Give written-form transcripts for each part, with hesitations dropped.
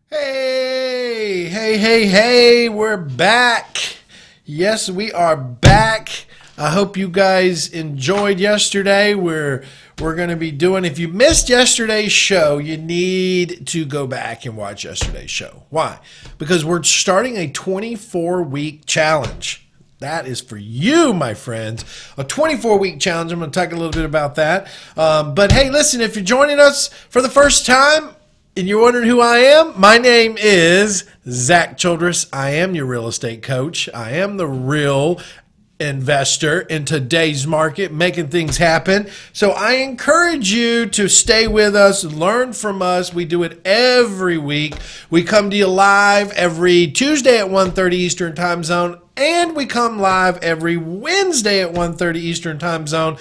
Hey, we're back. Yes, we are back. I hope you guys enjoyed yesterday. We're going to be doing, if you missed yesterday's show, you need to go back and watch yesterday's show. Why? Because we're starting a 24-week challenge. That is for you, my friends. A 24-week challenge. I'm going to talk a little bit about that. But hey, listen, if you're joining us for the first time, and you're wondering who I am, my name is Zack Childress. I am your real estate coach. I am the real investor in today's market, making things happen. So I encourage you to stay with us, learn from us. We do it every week. We come to you live every Tuesday at 1:30 Eastern Time Zone, and we come live every Wednesday at 1:30 Eastern Time Zone.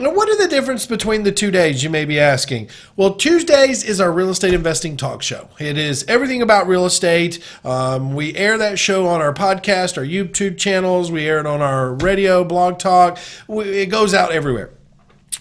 Now, what are the difference between the 2 days, you may be asking? Well, Tuesdays is our real estate investing talk show. It is everything about real estate. We air that show on our podcast, our YouTube channels. We air it on our radio, blog talk. It goes out everywhere.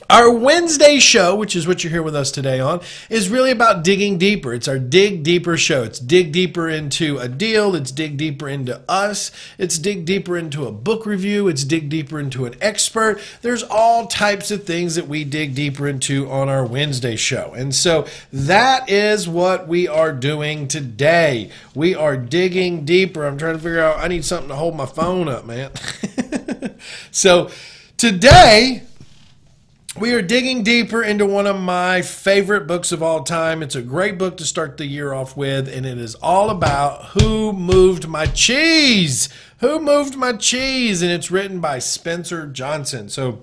Our Wednesday show, which is what you're here with us today on, is really about digging deeper. It's our Dig Deeper show. It's dig deeper into a deal. It's dig deeper into us. It's dig deeper into a book review. It's dig deeper into an expert. There's all types of things that we dig deeper into on our Wednesday show. And so that is what we are doing today. We are digging deeper. I'm trying to figure out, I need something to hold my phone up, man. So today, we are digging deeper into one of my favorite books of all time. It's a great book to start the year off with, and it is all about Who Moved My Cheese? Who Moved My Cheese? And it's written by Spencer Johnson. So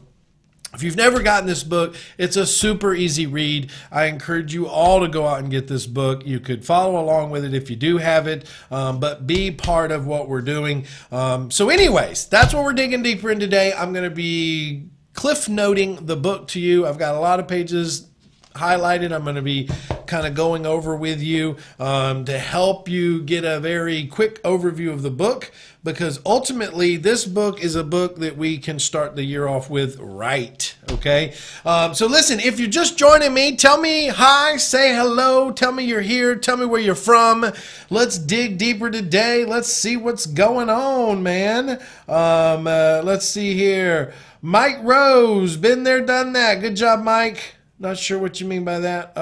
if you've never gotten this book, it's a super easy read. I encourage you all to go out and get this book. You could follow along with it if you do have it, but be part of what we're doing. So anyways, that's what we're digging deeper in today. I'm going to be cliff noting the book to you. I've got a lot of pages highlighted. I'm going to be kind of going over with you to help you get a very quick overview of the book, because ultimately this book is a book that we can start the year off with right. Okay. So listen, if you're just joining me, tell me hi, say hello, tell me you're here, tell me where you're from. Let's dig deeper today. Let's see what's going on, man. Let's see here. Mike Rose, been there, done that. Good job, Mike. Not sure what you mean by that.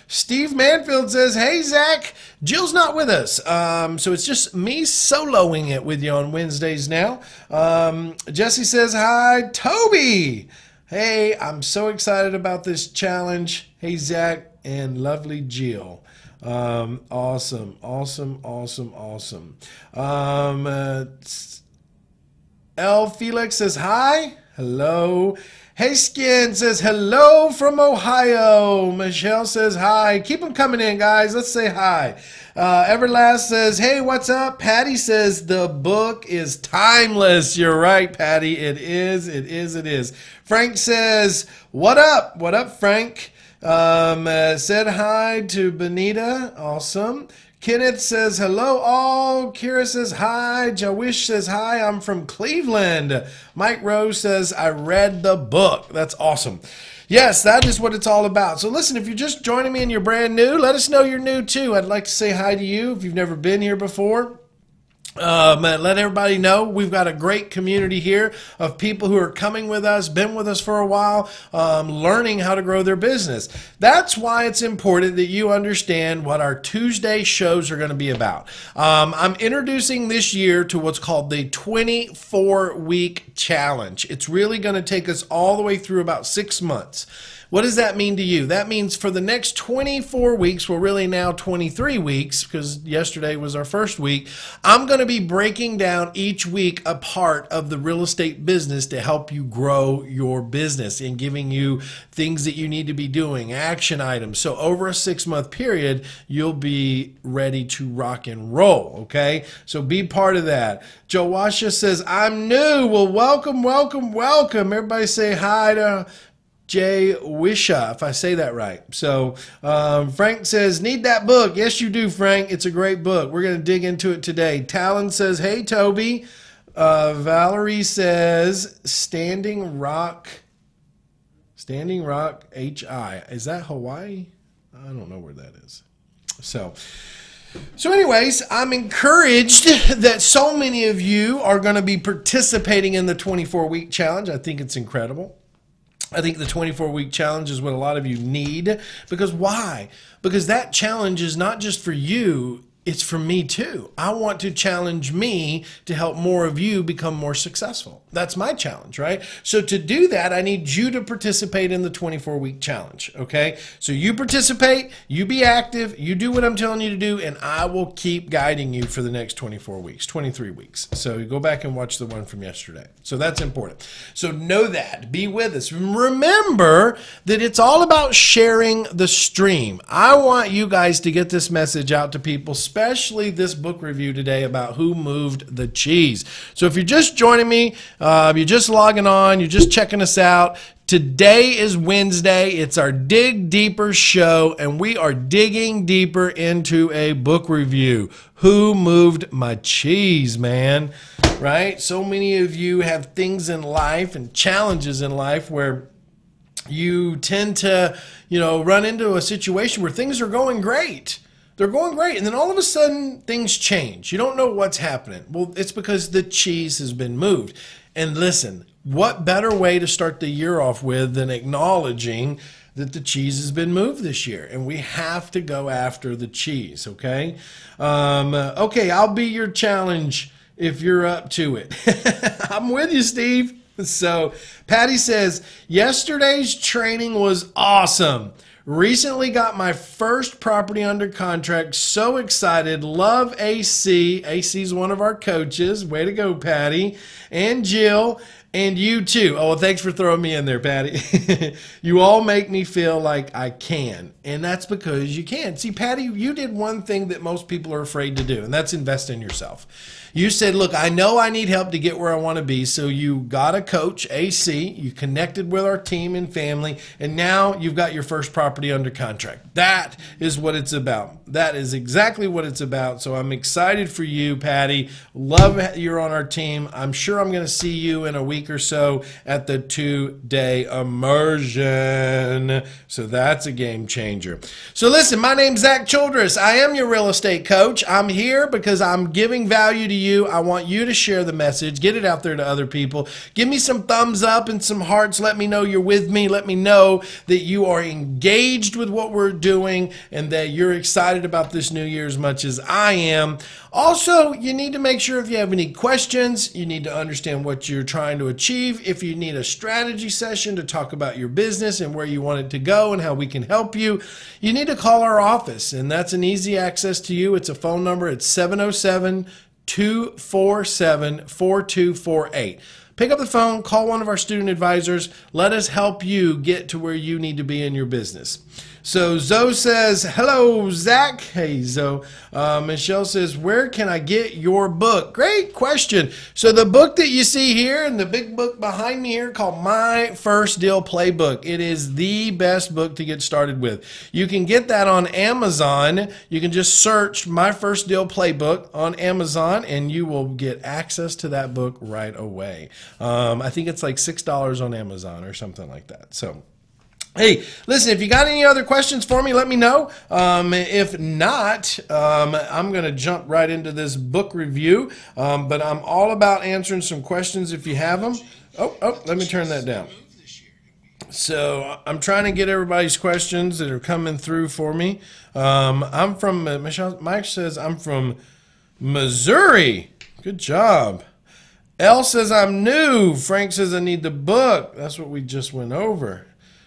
Steve Manfield says, hey, Zach, Jill's not with us. So it's just me soloing it with you on Wednesdays now. Jesse says, hi, Toby. Hey, I'm so excited about this challenge. Hey, Zach and lovely Jill. Awesome. L. Felix says, hi. Hello. Hey, Skin says, hello from Ohio. Michelle says, hi. Keep them coming in, guys. Let's say hi. Everlast says, hey, what's up? Patty says, the book is timeless. You're right, Patty. It is. Frank says, what up? What up, Frank? Said hi to Benita. Awesome. Kenneth says, hello all. Kira says, hi. Jawish says, hi. I'm from Cleveland. Mike Rose says, I read the book. That's awesome. Yes, that is what it's all about. So listen, if you're just joining me and you're brand new, let us know you're new too. I'd like to say hi to you if you've never been here before. Let everybody know we've got a great community here of people who are coming with us, been with us for a while, learning how to grow their business. That's why it's important that you understand what our Tuesday shows are going to be about. I'm introducing this year to what's called the 24-week challenge. It's really going to take us all the way through about 6 months. What does that mean to you? That means for the next 24 weeks, well, really now 23 weeks, because yesterday was our first week, I'm going to be breaking down each week a part of the real estate business to help you grow your business and giving you things that you need to be doing, action items. So over a 6-month period, you'll be ready to rock and roll, okay? So be part of that. Joasha says, I'm new. Well, welcome. Everybody say hi to Jay Wisha, if I say that right. So Frank says, need that book. Yes, you do, Frank. It's a great book. We're going to dig into it today. Talon says, hey, Toby. Valerie says, Standing Rock HI. Is that Hawaii? I don't know where that is. So anyways, I'm encouraged that so many of you are going to be participating in the 24-week challenge. I think it's incredible. I think the 24-week challenge is what a lot of you need. Because why? Because that challenge is not just for you, it's for me too. I want to challenge me to help more of you become more successful. That's my challenge, right? So to do that, I need you to participate in the 24-week challenge, okay? So you participate, you be active, you do what I'm telling you to do, and I will keep guiding you for the next 24 weeks, 23 weeks. So you go back and watch the one from yesterday. So that's important. So know that. Be with us. Remember that it's all about sharing the stream. I want you guys to get this message out to people, especially this book review today about Who Moved the Cheese. So if you're just joining me, you're just logging on, you're just checking us out, today is Wednesday. It's our Dig Deeper show, and we are digging deeper into a book review. Who Moved My Cheese, man? Right? So many of you have things in life and challenges in life where you tend to, run into a situation where things are going great. They're going great, and then all of a sudden, things change. You don't know what's happening. Well, it's because the cheese has been moved. And listen, what better way to start the year off with than acknowledging that the cheese has been moved this year, and we have to go after the cheese, okay? Okay, I'll be your challenge if you're up to it. I'm with you, Steve. So Patty says, yesterday's training was awesome. Recently got my first property under contract. So excited. Love AC. AC's one of our coaches. Way to go, Patty. And Jill. And you too. Oh, well, thanks for throwing me in there, Patty. You all make me feel like I can. And that's because you can. See, Patty, you did one thing that most people are afraid to do, and that's invest in yourself. You said, look, I know I need help to get where I want to be. So you got a coach, AC. You connected with our team and family. And now you've got your first property under contract. That is what it's about. That is exactly what it's about. So I'm excited for you, Patty. Love you're on our team. I'm sure I'm going to see you in a week or so at the 2-day immersion. So that's a game changer. So listen, my name's Zack Childress. I am your real estate coach. I'm here because I'm giving value to you. I want you to share the message, get it out there to other people. Give me some thumbs up and some hearts. Let me know you're with me. Let me know that you are engaged with what we're doing and that you're excited about this new year as much as I am. Also, you need to make sure if you have any questions, you need to understand what you're trying to achieve. If you need a strategy session to talk about your business and where you want it to go and how we can help you, you need to call our office, and that's an easy access to you. It's a phone number. It's 707-247-4248. Pick up the phone, call one of our student advisors. Let us help you get to where you need to be in your business. So Zoe says, hello, Zach. Hey, Zoe. Michelle says, where can I get your book? Great question. So the book that you see here and the big book behind me here called My First Deal Playbook. It is the best book to get started with. You can get that on Amazon. You can just search My First Deal Playbook on Amazon and you will get access to that book right away. I think it's like $6 on Amazon or something like that. So, hey, listen, if you got any other questions for me, let me know. If not, I'm going to jump right into this book review. But I'm all about answering some questions if you have them. Oh, let me turn that down. So I'm trying to get everybody's questions that are coming through for me. I'm from, Michelle, Mike says I'm from Missouri. Good job. Elle says I'm new. Frank says I need the book. That's what we just went over.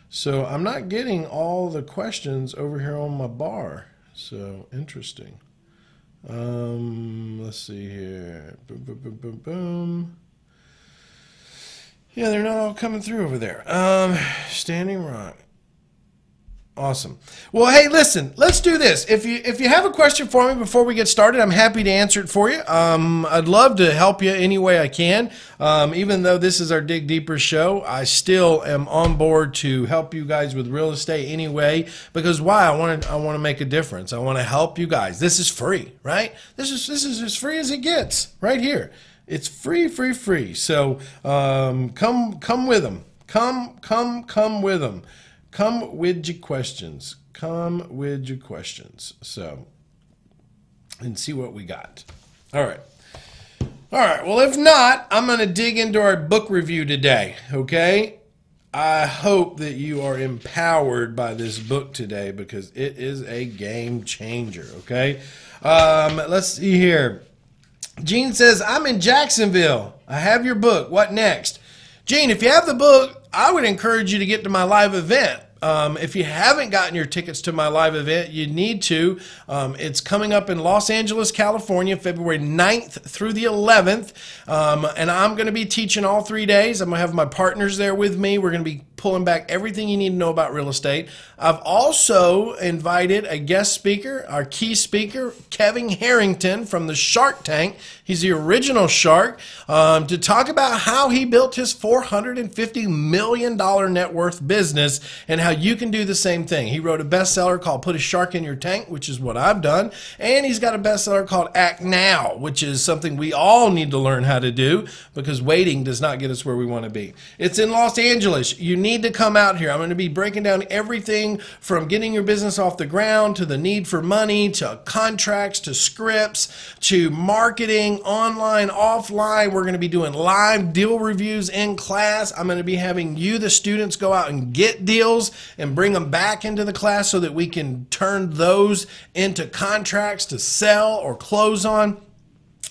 So I'm not getting all the questions over here on my bar. So interesting. Let's see here. Boom, boom, boom, boom, boom. Yeah, they're not all coming through over there. Standing Rock. Awesome. Well, hey, listen, let's do this. If you have a question for me before we get started, I'm happy to answer it for you. I'd love to help you any way I can. Even though this is our Dig Deeper show, I still am on board to help you guys with real estate anyway. Because why? I want to make a difference. I want to help you guys. This is free, right? This is as free as it gets right here. It's free, free, free. So come with them. Come with them. Come with your questions. Come with your questions. So, and see what we got. All right. All right. Well, if not, I'm going to dig into our book review today. Okay. I hope that you are empowered by this book today because it is a game changer. Okay. Let's see here. Gene says, I'm in Jacksonville. I have your book. What next? Gene, if you have the book, I would encourage you to get to my live event. If you haven't gotten your tickets to my live event, you need to. It's coming up in Los Angeles, California, February 9th through the 11th. And I'm going to be teaching all 3 days. I'm going to have my partners there with me. We're going to be pulling back everything you need to know about real estate. I've also invited a guest speaker, our key speaker, Kevin Harrington from the Shark Tank. He's the original shark, to talk about how he built his $450 million net worth business and how you can do the same thing. He wrote a bestseller called Put a Shark in Your Tank, which is what I've done. And he's got a bestseller called Act Now, which is something we all need to learn how to do because waiting does not get us where we want to be. It's in Los Angeles. You need to come out here. I'm going to be breaking down everything from getting your business off the ground to the need for money, to contracts, to scripts, to marketing, online, offline. We're going to be doing live deal reviews in class. I'm going to be having you, the students, go out and get deals and bring them back into the class so that we can turn those into contracts to sell or close on.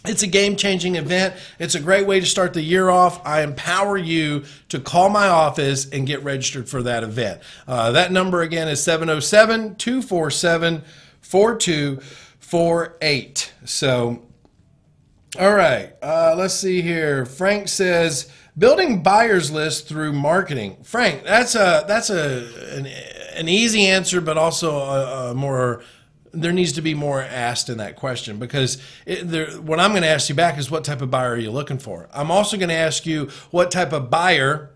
It's a game-changing event. It's a great way to start the year off. I empower you to call my office and get registered for that event. That number again is 707-247-4248. So, all right, let's see here. Frank says, building buyers list through marketing. Frank, that's an easy answer, but also a more. There needs to be more asked in that question because what I'm going to ask you back is what type of buyer are you looking for? I'm also going to ask you what type of buyer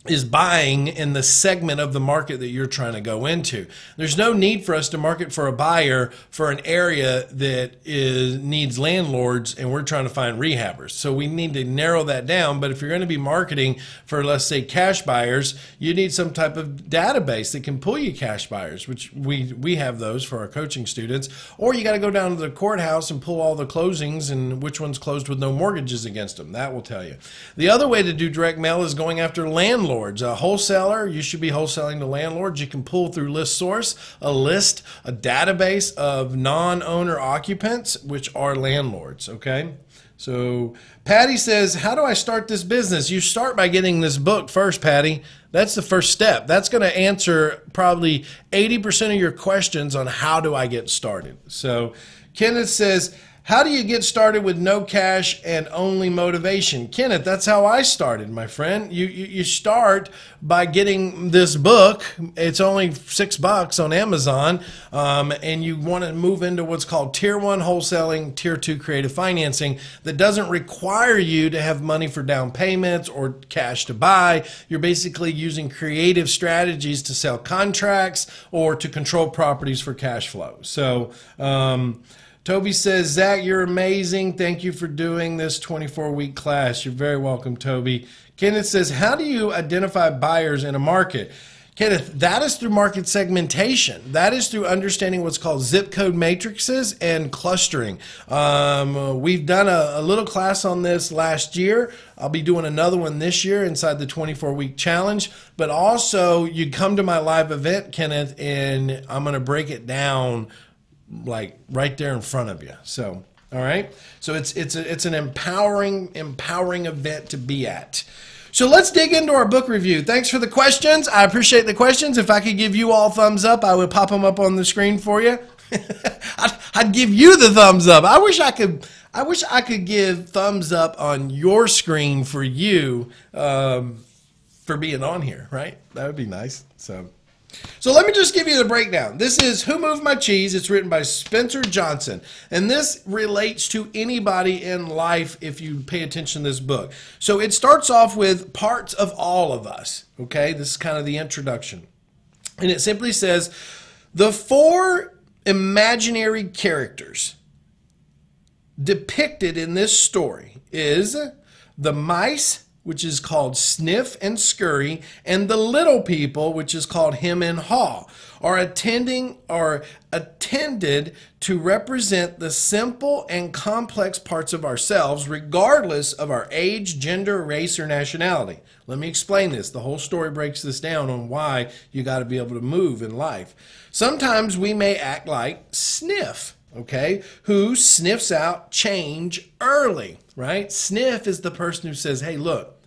is buying in the segment of the market that you're trying to go into. There's no need for us to market for a buyer for an area that needs landlords and we're trying to find rehabbers. So we need to narrow that down. But if you're going to be marketing for, let's say, cash buyers, you need some type of database that can pull you cash buyers, which we have those for our coaching students. Or you got to go down to the courthouse and pull all the closings and which one's closed with no mortgages against them. That will tell you. The other way to do direct mail is going after landlords. A wholesaler, you should be wholesaling to landlords. You can pull through ListSource, a database of non-owner occupants, which are landlords, okay? So Patty says, how do I start this business? You start by getting this book first, Patty. That's the first step. That's going to answer probably 80% of your questions on how do I get started. So Kenneth says, how do you get started with no cash and only motivation? Kenneth, that's how I started, my friend. You start by getting this book. It's only $6 on Amazon, and you want to move into what's called Tier 1 wholesaling, Tier 2 creative financing that doesn't require you to have money for down payments or cash to buy. You're basically using creative strategies to sell contracts or to control properties for cash flow. So, Toby says, Zach, you're amazing. Thank you for doing this 24-week class. You're very welcome, Toby. Kenneth says, how do you identify buyers in a market? Kenneth, that is through market segmentation. That is through understanding what's called zip code matrices and clustering. We've done a little class on this last year. I'll be doing another one this year inside the 24-week challenge. But also, you come to my live event, Kenneth, and I'm going to break it down like right there in front of you. So, all right. So it's an empowering event to be at. So let's dig into our book review. Thanks for the questions. I appreciate the questions. If I could give you all thumbs up, I would pop them up on the screen for you. I'd give you the thumbs up. I wish I could give thumbs up on your screen for you for being on here, right? That would be nice. So let me just give you the breakdown. This is Who Moved My Cheese. It's written by Spencer Johnson. And this relates to anybody in life if you pay attention to this book. So it starts off with parts of all of us. Okay, this is kind of the introduction. And it simply says, the 4 imaginary characters depicted in this story is the mice which is called Sniff and Scurry, and the little people, which is called Hem and Haw, are attended to represent the simple and complex parts of ourselves, regardless of our age, gender, race, or nationality. Let me explain this. The whole story breaks this down on why you got to be able to move in life. Sometimes we may act like Sniff, okay, who sniffs out change early, right? Sniff is the person who says, hey, look,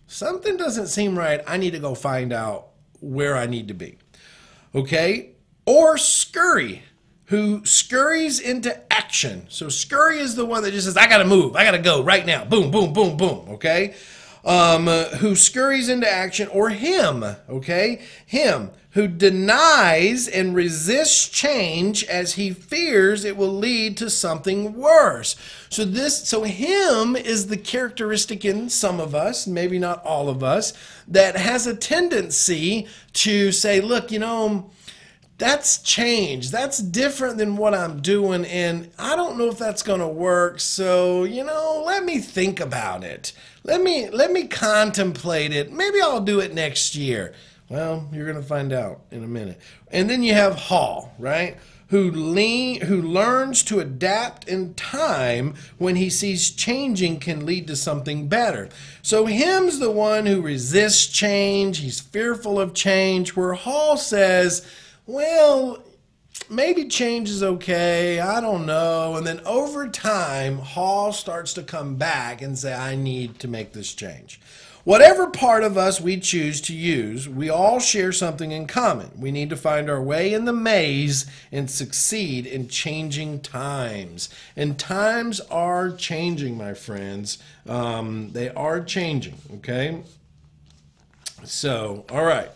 something doesn't seem right. I need to go find out where I need to be. Okay, or Scurry, who scurries into action. So Scurry is the one that just says, I gotta move, I gotta go right now, boom, boom, boom, boom, okay? Who scurries into action, or Hem, okay? Hem, who denies and resists change as he fears it will lead to something worse. So Hem is the characteristic in some of us, maybe not all of us, that has a tendency to say, look, you know, that's change. That's different than what I'm doing, and I don't know if that's going to work. So, you know, let me think about it. Let me contemplate it. Maybe I'll do it next year. Well, you're going to find out in a minute. And then you have Haw, right? Who learns to adapt in time when he sees changing can lead to something better. So Hem's the one who resists change. He's fearful of change, where Haw says, well, maybe change is okay, I don't know. And then over time, Haw starts to come back and say, I need to make this change. Whatever part of us we choose to use, we all share something in common. We need to find our way in the maze and succeed in changing times. And times are changing, my friends. They are changing, okay? So, all right.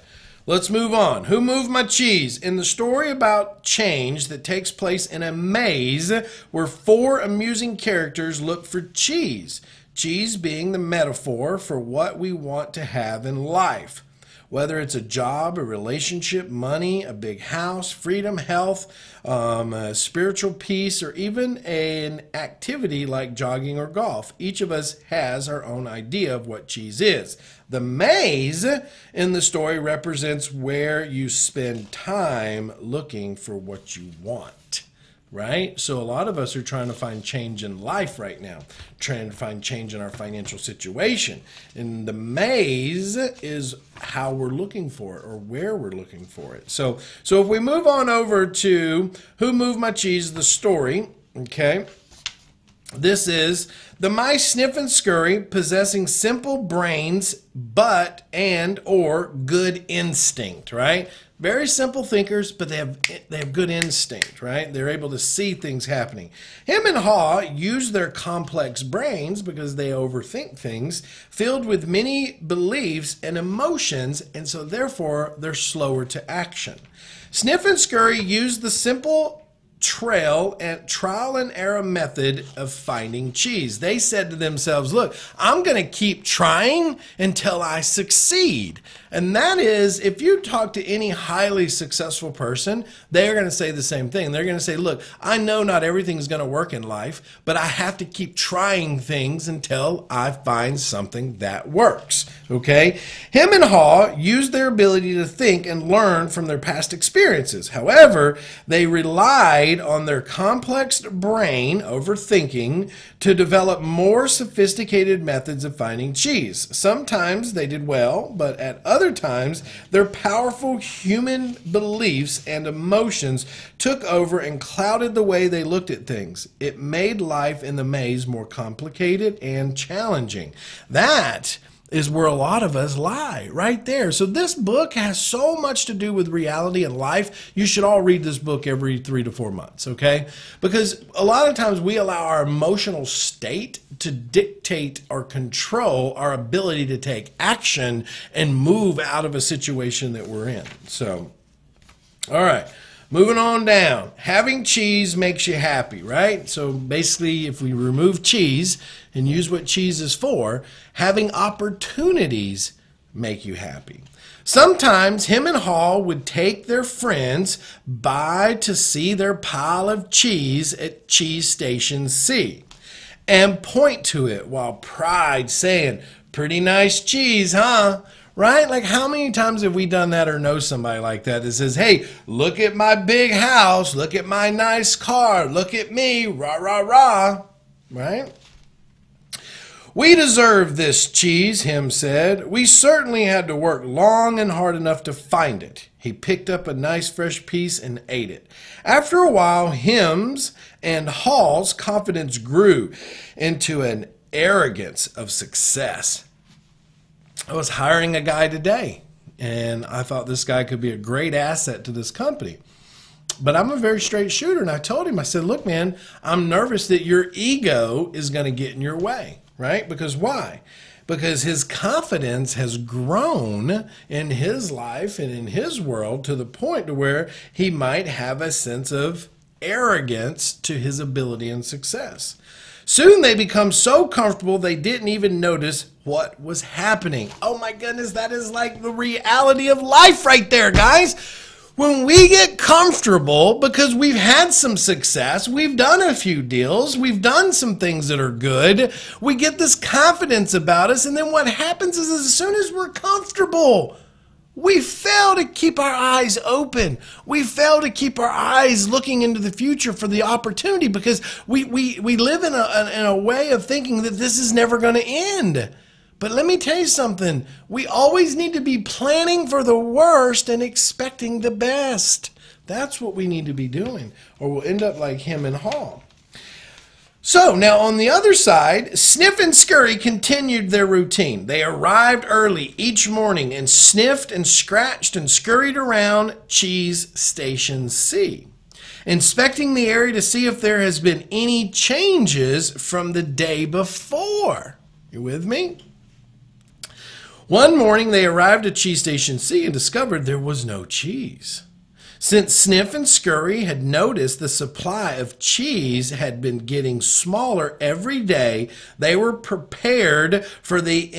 Let's move on. Who moved my cheese? In the story about change that takes place in a maze where 4 amusing characters look for cheese. Cheese being the metaphor for what we want to have in life. Whether it's a job, a relationship, money, a big house, freedom, health, spiritual peace, or even an activity like jogging or golf. Each of us has our own idea of what cheese is. The maze in the story represents where you spend time looking for what you want. Right? So a lot of us are trying to find change in life right now, trying to find change in our financial situation. And the maze is how we're looking for it, or where we're looking for it. So if we move on over to Who Moved My Cheese, the story, okay? This is the mice sniff and scurry, possessing simple brains, but or good instinct, right? Very simple thinkers, but they have good instinct, right? They're able to see things happening. Hem and Haw use their complex brains because they overthink things, filled with many beliefs and emotions, and so therefore they're slower to action. Sniff and Scurry use the simple trial and error method of finding cheese. They said to themselves, look, I'm going to keep trying until I succeed. And that is, if you talk to any highly successful person, they're going to say the same thing. They're going to say, look, I know not everything's going to work in life, but I have to keep trying things until I find something that works. Okay? Hem and Haw use their ability to think and learn from their past experiences. However, they relied on their complex brain, overthinking, to develop more sophisticated methods of finding cheese. Sometimes they did well, but at other times, their powerful human beliefs and emotions took over and clouded the way they looked at things. It made life in the maze more complicated and challenging. That is where a lot of us lie, right there. So this book has so much to do with reality and life. You should all read this book every 3 to 4 months, okay? Because a lot of times we allow our emotional state to dictate or control our ability to take action and move out of a situation that we're in. So, all right. Moving on down, having cheese makes you happy, right? So basically, if we remove cheese and use what cheese is for, having opportunities make you happy. Sometimes Hem and Haw would take their friends by to see their pile of cheese at Cheese Station C and point to it while pride saying, pretty nice cheese, huh? Right? Like, how many times have we done that or know somebody like that that says, hey, look at my big house, look at my nice car, look at me, rah, rah, rah, right? We deserve this cheese, him said. We certainly had to work long and hard enough to find it. He picked up a nice fresh piece and ate it. After a while, Him's and Hall's confidence grew into an arrogance of success. I was hiring a guy today, and I thought this guy could be a great asset to this company. But I'm a very straight shooter, and I told him, I said, look, man, I'm nervous that your ego is going to get in your way, right? Because why? Because his confidence has grown in his life and in his world to the point to where he might have a sense of arrogance to his ability and success. Soon they become so comfortable they didn't even notice what was happening. Oh my goodness, that is like the reality of life right there, guys. When we get comfortable because we've had some success, we've done a few deals, we've done some things that are good, we get this confidence about us, and then what happens is as soon as we're comfortable, we fail to keep our eyes open. We fail to keep our eyes looking into the future for the opportunity because we live in a way of thinking that this is never going to end. But let me tell you something. We always need to be planning for the worst and expecting the best. That's what we need to be doing, or we'll end up like him and Hall. So now on the other side, Sniff and Scurry continued their routine. They arrived early each morning and sniffed and scratched and scurried around Cheese Station C, inspecting the area to see if there has been any changes from the day before. You with me? One morning they arrived at Cheese Station C and discovered there was no cheese. Since Sniff and Scurry had noticed the supply of cheese had been getting smaller every day, they were prepared for the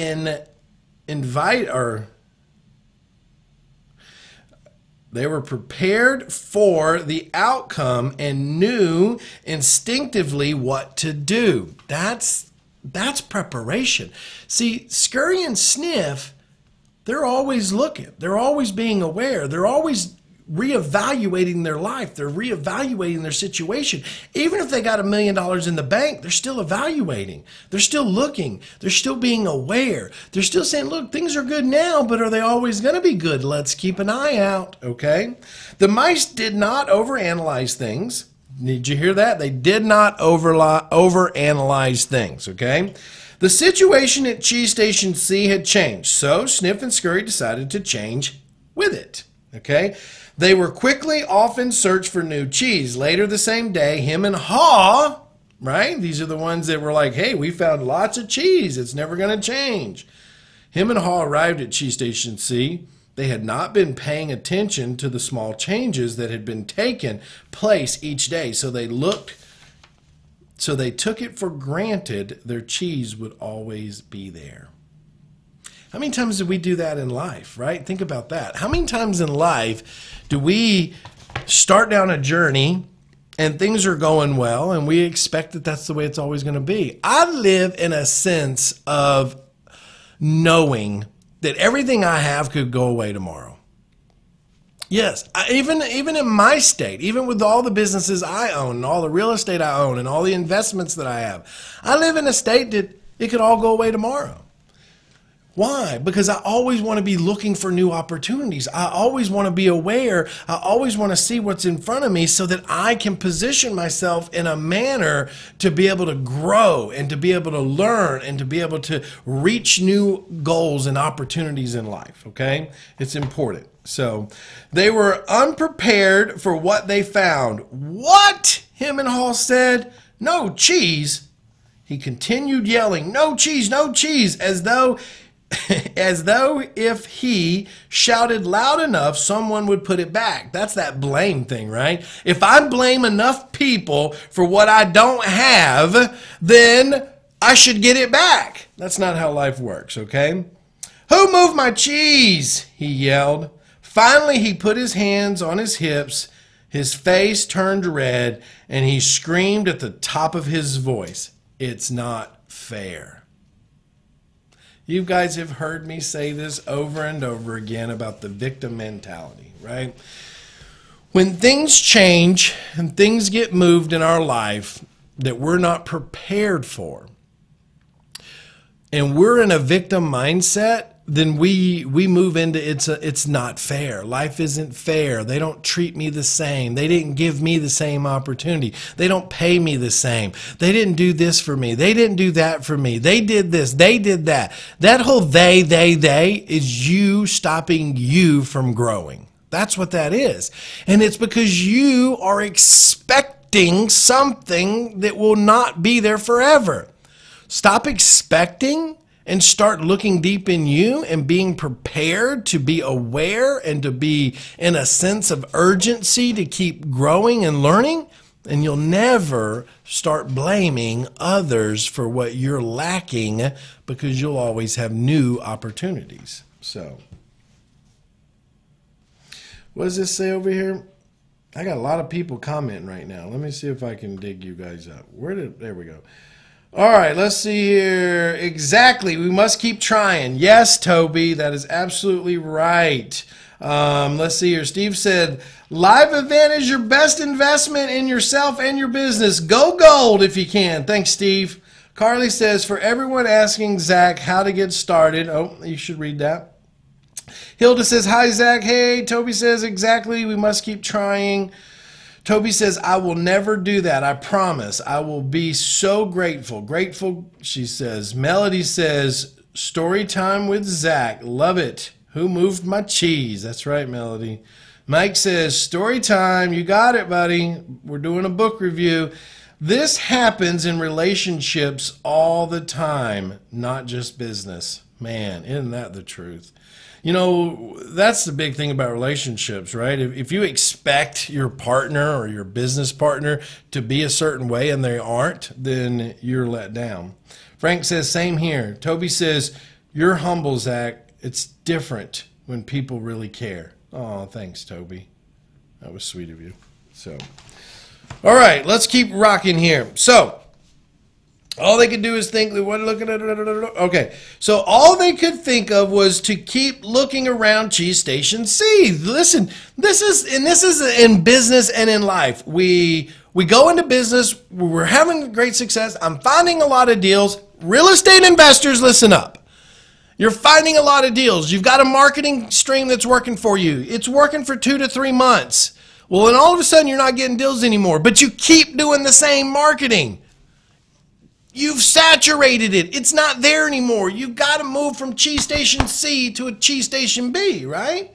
outcome and knew instinctively what to do. That's preparation. See, Scurry and Sniff, they're always looking. They're always being aware. They're always reevaluating their life. They're reevaluating their situation. Even if they got $1 million in the bank, they're still evaluating. They're still looking. They're still being aware. They're still saying, look, things are good now, but are they always going to be good? Let's keep an eye out, okay? The mice did not overanalyze things. Did you hear that? They did not overanalyze things, okay? The situation at Cheese Station C had changed, so Sniff and Scurry decided to change with it, okay? They were quickly off in search for new cheese. Later the same day, him and Haw, right? These are the ones that were like, hey, we found lots of cheese. It's never going to change. Him and Haw arrived at Cheese Station C. They had not been paying attention to the small changes that had been taken place each day. So they took it for granted their cheese would always be there. How many times do we do that in life, right? Think about that. How many times in life do we start down a journey and things are going well and we expect that that's the way it's always going to be? I live in a sense of knowing that everything I have could go away tomorrow. Yes, even in my state, even with all the businesses I own and all the real estate I own and all the investments that I have, I live in a state that it could all go away tomorrow. Why? Because I always want to be looking for new opportunities. I always want to be aware. I always want to see what's in front of me so that I can position myself in a manner to be able to grow and to be able to learn and to be able to reach new goals and opportunities in life, okay? It's important. So they were unprepared for what they found. What? Him and Hall said. No cheese. He continued yelling, no cheese, as though if he shouted loud enough, someone would put it back. That's that blame thing, right? If I blame enough people for what I don't have, then I should get it back. That's not how life works, okay? Who moved my cheese? He yelled. Finally, he put his hands on his hips, his face turned red, and he screamed at the top of his voice, "It's not fair." You guys have heard me say this over and over again about the victim mentality, right? When things change and things get moved in our life that we're not prepared for, and we're in a victim mindset, then we move into it's not fair. Life isn't fair. They don't treat me the same. They didn't give me the same opportunity. They don't pay me the same. They didn't do this for me. They didn't do that for me. They did this. They did that. That whole they is you stopping you from growing. That's what that is. And it's because you are expecting something that will not be there forever. Stop expecting and start looking deep in you and being prepared to be aware and to be in a sense of urgency to keep growing and learning. And you'll never start blaming others for what you're lacking, because you'll always have new opportunities. So, what does this say over here? I got a lot of people commenting right now. Let me see if I can dig you guys up. There we go. All right, let's see here. Exactly. We must keep trying. Yes, Toby, that is absolutely right. Let's see here. Steve said, live event is your best investment in yourself and your business. Go gold if you can. Thanks, Steve. Carly says, for everyone asking Zach how to get started. Oh, you should read that. Hilda says, hi, Zach. Hey, Toby says, exactly. We must keep trying. Toby says, I will never do that. I promise. I will be so grateful. Grateful, she says. Melody says, story time with Zach. Love it. Who moved my cheese? That's right, Melody. Mike says, story time. You got it, buddy. We're doing a book review. This happens in relationships all the time, not just business. Man, isn't that the truth? You know, that's the big thing about relationships, right? If you expect your partner or your business partner to be a certain way and they aren't, then you're let down. Frank says, same here. Toby says, you're humble, Zach. It's different when people really care. Oh, thanks, Toby. That was sweet of you. So, all right, let's keep rocking here. So, all they could do is think, what, looking at it. Okay, so all they could think of was to keep looking around Cheese Station C. Listen, this is in business and in life. We go into business, we're having great success. I'm finding a lot of deals. Real estate investors, listen up. You're finding a lot of deals. You've got a marketing stream that's working for you. It's working for 2 to 3 months. Well, then all of a sudden you're not getting deals anymore, but you keep doing the same marketing. You've saturated it. It's not there anymore. You've got to move from Cheese Station C to a Cheese Station B, right?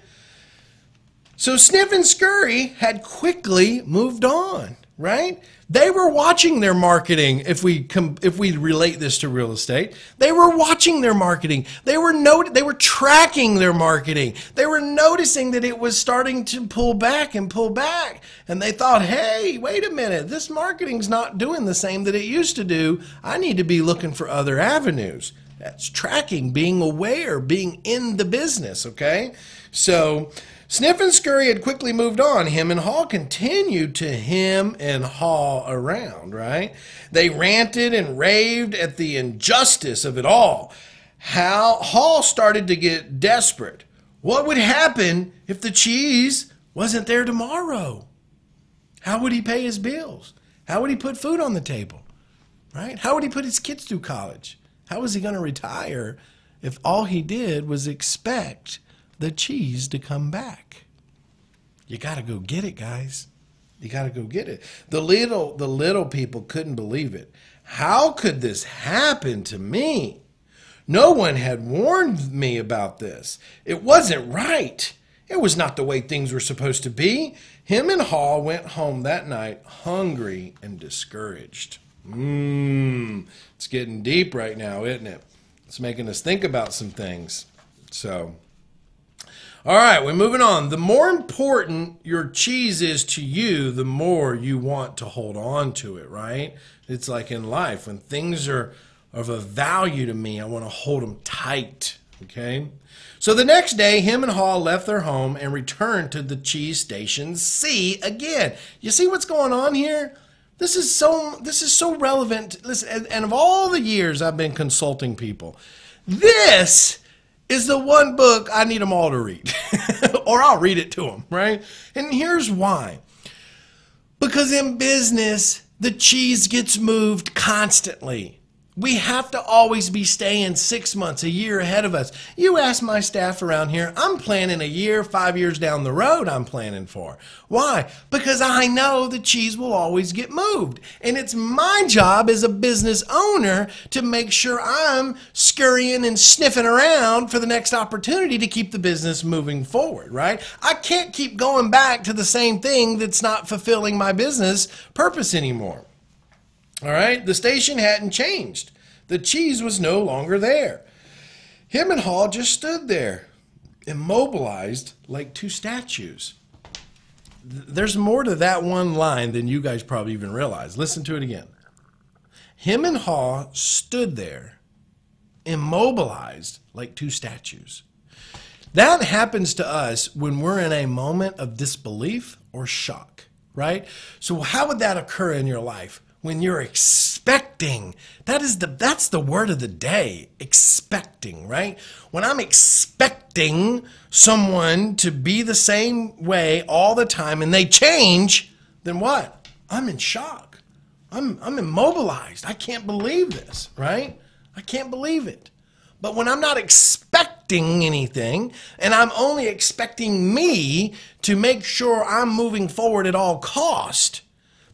So Sniff and Scurry had quickly moved on, right? They were watching their marketing. If we relate this to real estate, they were watching their marketing. They were tracking their marketing. They were noticing that it was starting to pull back, and they thought, "Hey, wait a minute. This marketing's not doing the same that it used to do. I need to be looking for other avenues." That's tracking, being aware, being in the business, okay? So Sniff and Scurry had quickly moved on. Him and Haw continued to hem and haw around, right? They ranted and raved at the injustice of it all. Haw started to get desperate. What would happen if the cheese wasn't there tomorrow? How would he pay his bills? How would he put food on the table, right? How would he put his kids through college? How was he going to retire if all he did was expect the cheese to come back? You got to go get it, guys. You got to go get it. The little people couldn't believe it. How could this happen to me? No one had warned me about this. It wasn't right. It was not the way things were supposed to be. Him and Haw went home that night hungry and discouraged. It's getting deep right now, isn't it? It's making us think about some things. So, all right, we're moving on. The more important your cheese is to you, the more you want to hold on to it, right? It's like in life. When things are of a value to me, I want to hold them tight, okay? So the next day, him and Haw left their home and returned to the Cheese Station C again. You see what's going on here? This is so relevant. Listen, and of all the years I've been consulting people, This is the one book I need them all to read, or I'll read it to them, right? And here's why. Because in business, the cheese gets moved constantly. We have to always be staying 6 months, a year ahead of us. You ask my staff around here, I'm planning a year, 5 years down the road I'm planning for. Why? Because I know the cheese will always get moved. And it's my job as a business owner to make sure I'm scurrying and sniffing around for the next opportunity to keep the business moving forward, right? I can't keep going back to the same thing that's not fulfilling my business purpose anymore. All right, the station hadn't changed. The cheese was no longer there. Him and Hall just stood there, immobilized like two statues. There's more to that one line than you guys probably even realize. Listen to it again. Him and Hall stood there, immobilized like two statues. That happens to us when we're in a moment of disbelief or shock, right? So how would that occur in your life? When you're expecting, that's the word of the day, expecting, right? When I'm expecting someone to be the same way all the time and they change, then what? I'm in shock. I'm immobilized. I can't believe this, right? I can't believe it. But when I'm not expecting anything and I'm only expecting me to make sure I'm moving forward at all cost,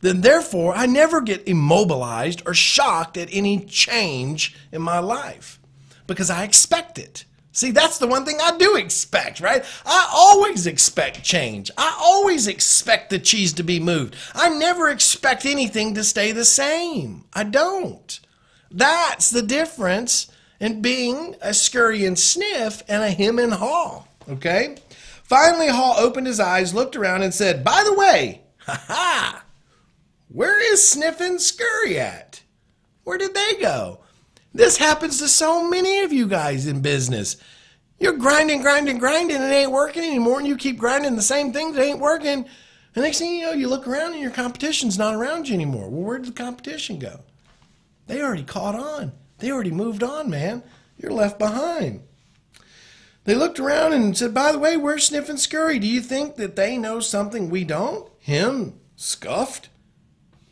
then therefore I never get immobilized or shocked at any change in my life because I expect it. See, that's the one thing I do expect, right? I always expect change. I always expect the cheese to be moved. I never expect anything to stay the same. I don't. That's the difference in being a scurry and sniff and a him and haw, okay? Finally, Hall opened his eyes, looked around and said, by the way, ha-ha, where is Sniff and Scurry at? Where did they go? This happens to so many of you guys in business. You're grinding, and it ain't working anymore, and you keep grinding the same thing that ain't working. And next thing you know, you look around and your competition's not around you anymore. Well, where did the competition go? They already caught on. They already moved on, man. You're left behind. They looked around and said, by the way, where's Sniff and Scurry? Do you think that they know something we don't? Him, scuffed?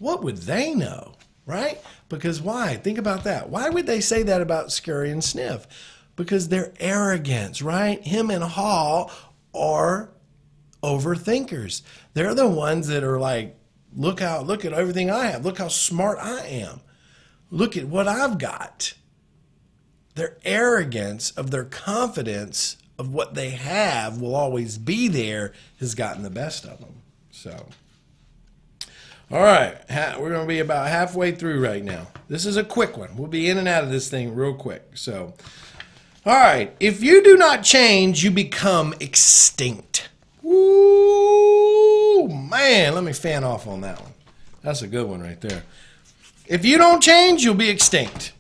What would they know, right? Because why? Think about that. Why would they say that about Scurry and Sniff? Because they're arrogance, right? Him and Hall are overthinkers. They're the ones that are like, look at everything I have. Look how smart I am. Look at what I've got. Their arrogance of their confidence of what they have will always be there has gotten the best of them. So... all right, we're going to be about halfway through right now. This is a quick one. We'll be in and out of this thing real quick. So, all right, if you do not change, you become extinct. Ooh, man, let me fan off on that one. That's a good one right there. If you don't change, you'll be extinct.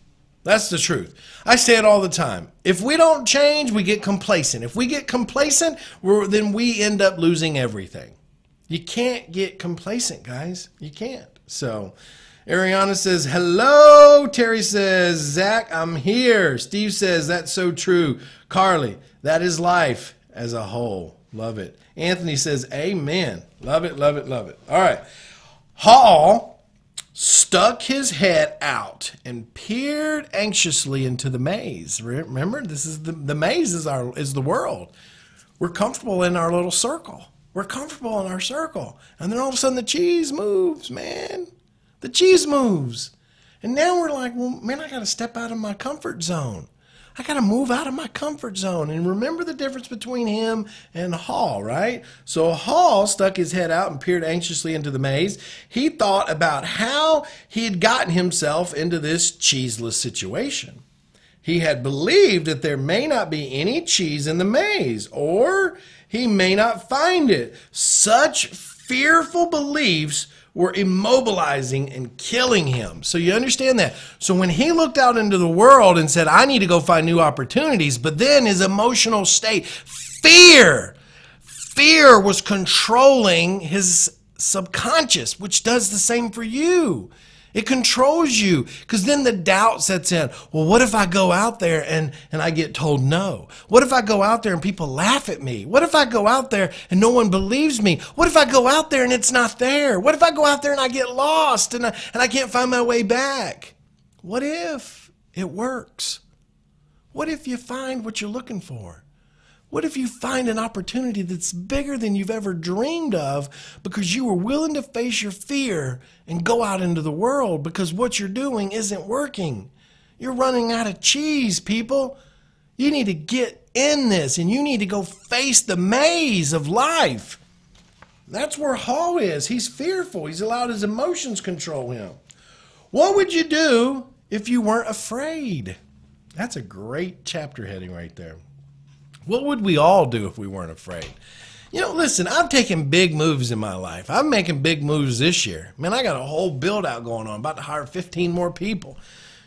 That's the truth. I say it all the time. If we don't change, we get complacent. If we get complacent, then we end up losing everything. You can't get complacent, guys. You can't. So, Ariana says, hello. Terry says, Zach, I'm here. Steve says, that's so true. Carly, that is life as a whole. Love it. Anthony says, amen. Love it, love it, love it. All right. Hall stuck his head out and peered anxiously into the maze. Remember, this is the maze is the world. We're comfortable in our little circle. We're comfortable in our circle. And then all of a sudden the cheese moves, man. The cheese moves. And now we're like, well, man, I got to step out of my comfort zone. I got to move out of my comfort zone. And remember the difference between him and Hall, right? So Hall stuck his head out and peered anxiously into the maze. He thought about how he had gotten himself into this cheeseless situation. He had believed that there may not be any cheese in the maze, or he may not find it. Such fearful beliefs were immobilizing and killing him. So you understand that. So when he looked out into the world and said, I need to go find new opportunities, but then his emotional state, fear was controlling his subconscious, which does the same for you. It controls you, because then the doubt sets in. Well, what if I go out there and I get told no? What if I go out there and people laugh at me? What if I go out there and no one believes me? What if I go out there and it's not there? What if I go out there and I get lost and I can't find my way back? What if it works? What if you find what you're looking for? What if you find an opportunity that's bigger than you've ever dreamed of because you were willing to face your fear and go out into the world because what you're doing isn't working? You're running out of cheese, people. You need to get in this and you need to go face the maze of life. That's where Hall is. He's fearful. He's allowed his emotions control him. What would you do if you weren't afraid? That's a great chapter heading right there. What would we all do if we weren't afraid? You know, listen, I'm taking big moves in my life. I'm making big moves this year. Man, I got a whole build out going on. I'm about to hire 15 more people.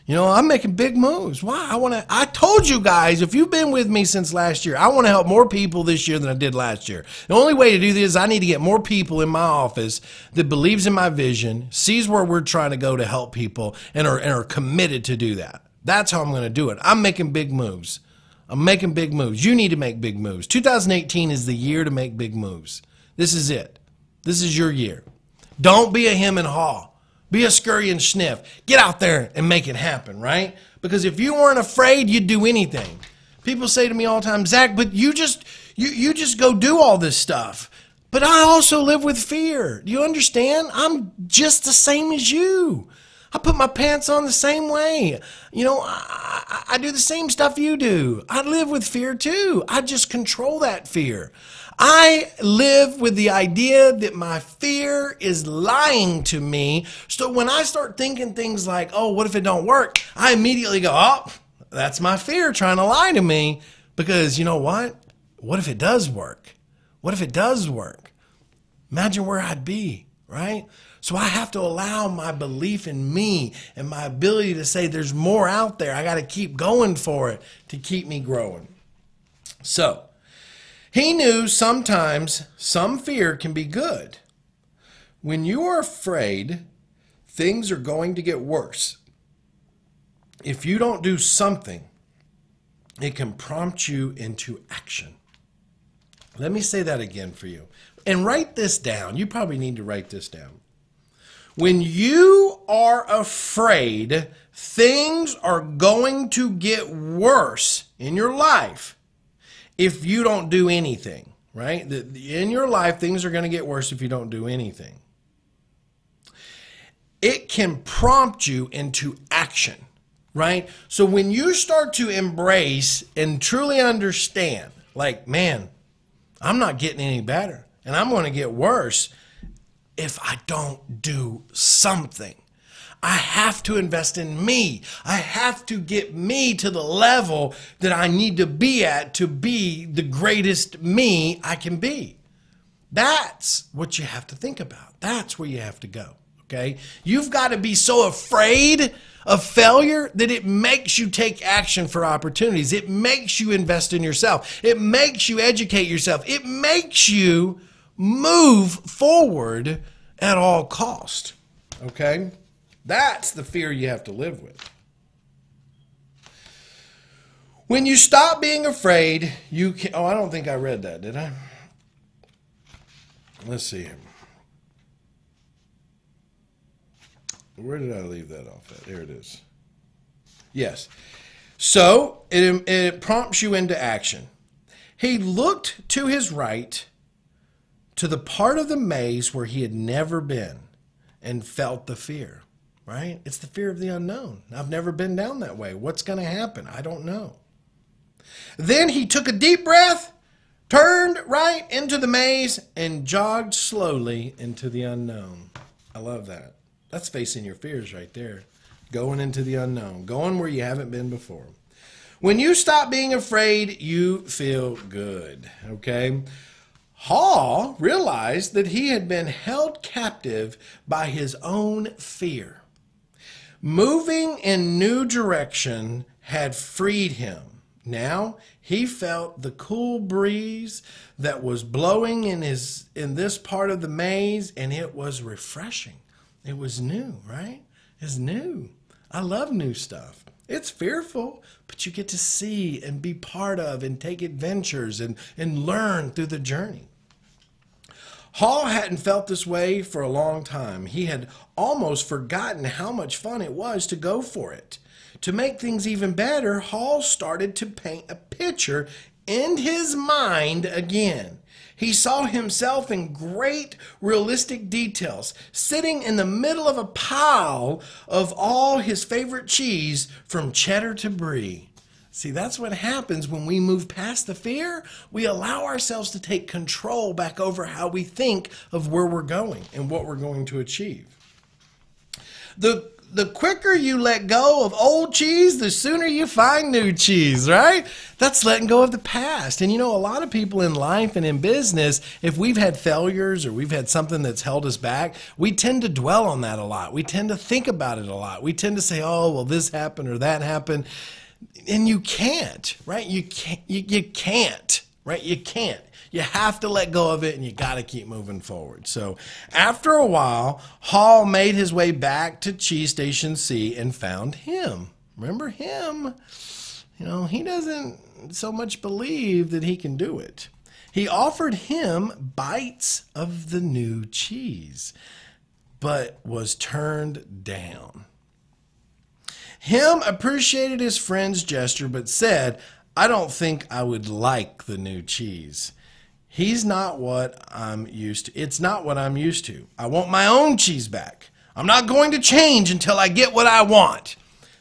You know, I'm making big moves. Why? I told you guys, if you've been with me since last year, I want to help more people this year than I did last year. The only way to do this is I need to get more people in my office that believes in my vision, sees where we're trying to go to help people, and are committed to do that. That's how I'm going to do it. I'm making big moves. I'm making big moves. You need to make big moves. 2018 is the year to make big moves. This is it. This is your year. Don't be a hem and haw. Be a scurry and sniff. Get out there and make it happen, right? Because if you weren't afraid, you'd do anything. People say to me all the time, Zach, but you just go do all this stuff. But I also live with fear. Do you understand? I'm just the same as you. I put my pants on the same way. You know, I do the same stuff you do. I live with fear too. I just control that fear. I live with the idea that my fear is lying to me. So when I start thinking things like, oh, what if it don't work? I immediately go, oh, that's my fear trying to lie to me. Because you know what? What if it does work? What if it does work? Imagine where I'd be, right? So I have to allow my belief in me and my ability to say there's more out there. I got to keep going for it to keep me growing. So he knew sometimes some fear can be good. When you are afraid, things are going to get worse. If you don't do something, it can prompt you into action. Let me say that again for you. And write this down. You probably need to write this down. When you are afraid, things are going to get worse in your life if you don't do anything, right? In your life, things are going to get worse if you don't do anything. It can prompt you into action, right? So when you start to embrace and truly understand, like, man, I'm not getting any better and I'm going to get worse if I don't do something. I have to invest in me. I have to get me to the level that I need to be at to be the greatest me I can be. That's what you have to think about. That's where you have to go, okay? You've got to be so afraid of failure that it makes you take action for opportunities. It makes you invest in yourself. It makes you educate yourself. It makes you move forward at all cost, okay? That's the fear you have to live with. When you stop being afraid, you can... Oh, I don't think I read that, did I? Let's see here. Where did I leave that off at? There it is. Yes. So it prompts you into action. He looked to his right, to the part of the maze where he had never been, and felt the fear, right? It's the fear of the unknown. I've never been down that way. What's going to happen? I don't know. Then he took a deep breath, turned right into the maze, and jogged slowly into the unknown. I love that. That's facing your fears right there. Going into the unknown. Going where you haven't been before. When you stop being afraid, you feel good, okay? Hall realized that he had been held captive by his own fear. Moving in new direction had freed him. Now he felt the cool breeze that was blowing in this part of the maze, and it was refreshing. It was new, right? is new. I love new stuff. It's fearful, but you get to see and be part of and take adventures and learn through the journey. Hall hadn't felt this way for a long time. He had almost forgotten how much fun it was to go for it. To make things even better, Hall started to paint a picture in his mind again. He saw himself in great realistic details, sitting in the middle of a pile of all his favorite cheese from cheddar to brie. See, that's what happens when we move past the fear. We allow ourselves to take control back over how we think of where we're going and what we're going to achieve. The quicker you let go of old cheese, the sooner you find new cheese, right? That's letting go of the past. And you know, a lot of people in life and in business, if we've had failures or we've had something that's held us back, we tend to dwell on that a lot. We tend to think about it a lot. We tend to say, oh, well, this happened or that happened. And you can't, right? You can't, right? You can't. You have to let go of it, and you got to keep moving forward. So after a while, Hall made his way back to Cheese Station C and found him. Remember him? You know, he doesn't so much believe that he can do it. He offered him bites of the new cheese, but was turned down. Him appreciated his friend's gesture, but said, I don't think I would like the new cheese. He's not what I'm used to. It's not what I'm used to. I want my own cheese back. I'm not going to change until I get what I want.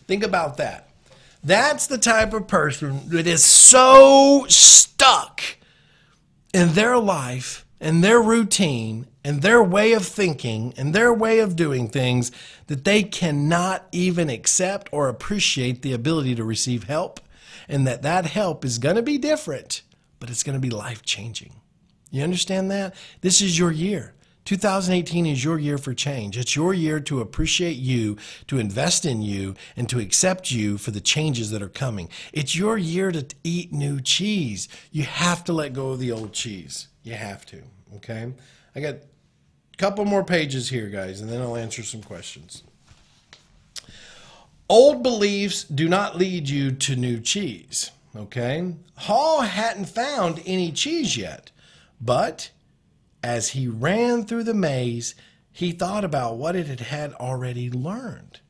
Think about that. That's the type of person that is so stuck in their life and their routine and their way of thinking and their way of doing things that they cannot even accept or appreciate the ability to receive help, and that help is going to be different, but it's going to be life-changing. You understand that? This is your year. 2018 is your year for change. It's your year to appreciate you, to invest in you, and to accept you for the changes that are coming. It's your year to eat new cheese. You have to let go of the old cheese. You have to, okay? I got a couple more pages here, guys, and then I'll answer some questions. Old beliefs do not lead you to new cheese, okay? Hall hadn't found any cheese yet, but as he ran through the maze, he thought about what it had already learned.